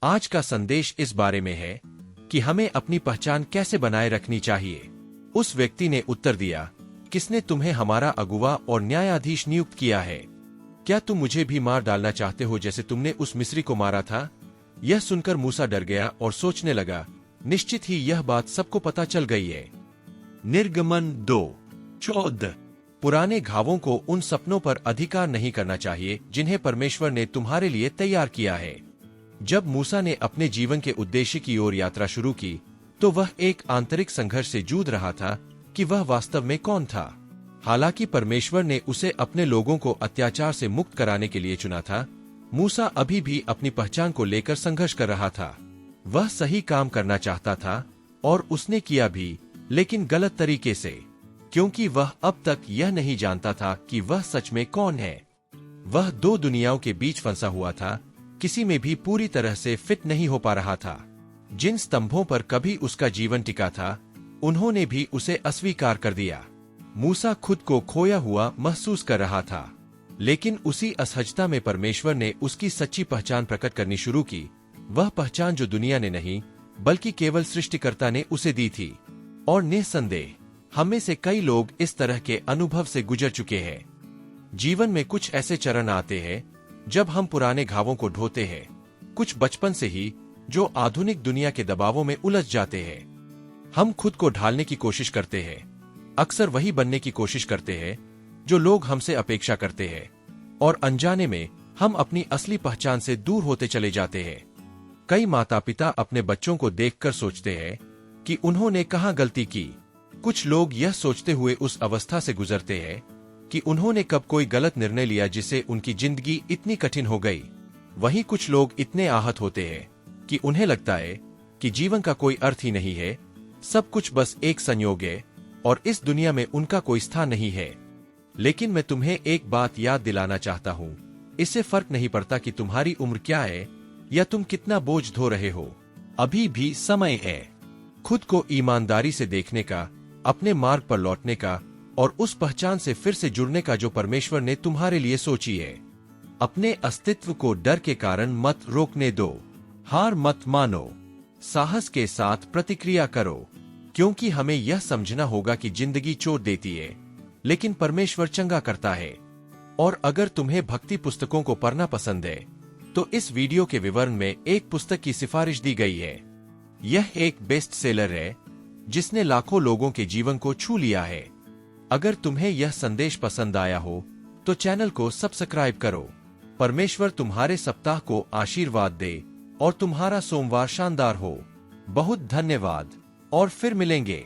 आज का संदेश इस बारे में है कि हमें अपनी पहचान कैसे बनाए रखनी चाहिए। उस व्यक्ति ने उत्तर दिया, किसने तुम्हें हमारा अगुवा और न्यायाधीश नियुक्त किया है? क्या तुम मुझे भी मार डालना चाहते हो जैसे तुमने उस मिस्री को मारा था? यह सुनकर मूसा डर गया और सोचने लगा, निश्चित ही यह बात सबको पता चल गई है। निर्गमन 2:14। पुराने घावों को उन सपनों पर अधिकार नहीं करना चाहिए जिन्हें परमेश्वर ने तुम्हारे लिए तैयार किया है। जब मूसा ने अपने जीवन के उद्देश्य की ओर यात्रा शुरू की, तो वह एक आंतरिक संघर्ष से जूझ रहा था कि वह वास्तव में कौन था। हालांकि परमेश्वर ने उसे अपने लोगों को अत्याचार से मुक्त कराने के लिए चुना था, मूसा अभी भी अपनी पहचान को लेकर संघर्ष कर रहा था। वह सही काम करना चाहता था और उसने किया भी, लेकिन गलत तरीके से, क्योंकि वह अब तक यह नहीं जानता था कि वह सच में कौन है। वह दो दुनियाओं के बीच फंसा हुआ था, किसी में भी पूरी तरह से फिट नहीं हो पा रहा था। जिन स्तंभों पर कभी उसका जीवन टिका था, उन्होंने भी उसे अस्वीकार कर दिया। मूसा खुद को खोया हुआ महसूस कर रहा था, लेकिन उसी असहजता में परमेश्वर ने उसकी सच्ची पहचान प्रकट करनी शुरू की। वह पहचान जो दुनिया ने नहीं, बल्कि केवल सृष्टिकर्ता ने उसे दी थी। और निस्संदेह हम में से कई लोग इस तरह के अनुभव से गुजर चुके हैं। जीवन में कुछ ऐसे चरण आते हैं जब हम पुराने घावों को ढोते हैं, कुछ बचपन से ही, जो आधुनिक दुनिया के दबावों में उलझ जाते हैं। हम खुद को ढालने की कोशिश करते हैं, अक्सर वही बनने की कोशिश करते हैं जो लोग हमसे अपेक्षा करते हैं, और अनजाने में हम अपनी असली पहचान से दूर होते चले जाते हैं। कई माता पिता अपने बच्चों को देखकर सोचते हैं कि उन्होंने कहाँ गलती की। कुछ लोग यह सोचते हुए उस अवस्था से गुजरते हैं कि उन्होंने कब कोई गलत निर्णय लिया जिससे उनकी जिंदगी इतनी कठिन हो गई। वहीं कुछ लोग इतने आहत होते हैं कि उन्हें लगता है कि जीवन का कोई अर्थ ही नहीं है, सब कुछ बस एक संयोग है और इस दुनिया में उनका कोई स्थान नहीं है। लेकिन मैं तुम्हें एक बात याद दिलाना चाहता हूँ, इससे फर्क नहीं पड़ता कि तुम्हारी उम्र क्या है या तुम कितना बोझ ढो रहे हो, अभी भी समय है खुद को ईमानदारी से देखने का, अपने मार्ग पर लौटने का और उस पहचान से फिर से जुड़ने का जो परमेश्वर ने तुम्हारे लिए सोची है। अपने अस्तित्व को डर के कारण मत रोकने दो, हार मत मानो, साहस के साथ प्रतिक्रिया करो, क्योंकि हमें यह समझना होगा कि जिंदगी चोट देती है, लेकिन परमेश्वर चंगा करता है। और अगर तुम्हें भक्ति पुस्तकों को पढ़ना पसंद है, तो इस वीडियो के विवरण में एक पुस्तक की सिफारिश दी गई है। यह एक बेस्ट सेलर है जिसने लाखों लोगों के जीवन को छू लिया है। अगर तुम्हें यह संदेश पसंद आया हो तो चैनल को सब्सक्राइब करो। परमेश्वर तुम्हारे सप्ताह को आशीर्वाद दे और तुम्हारा सोमवार शानदार हो। बहुत धन्यवाद और फिर मिलेंगे।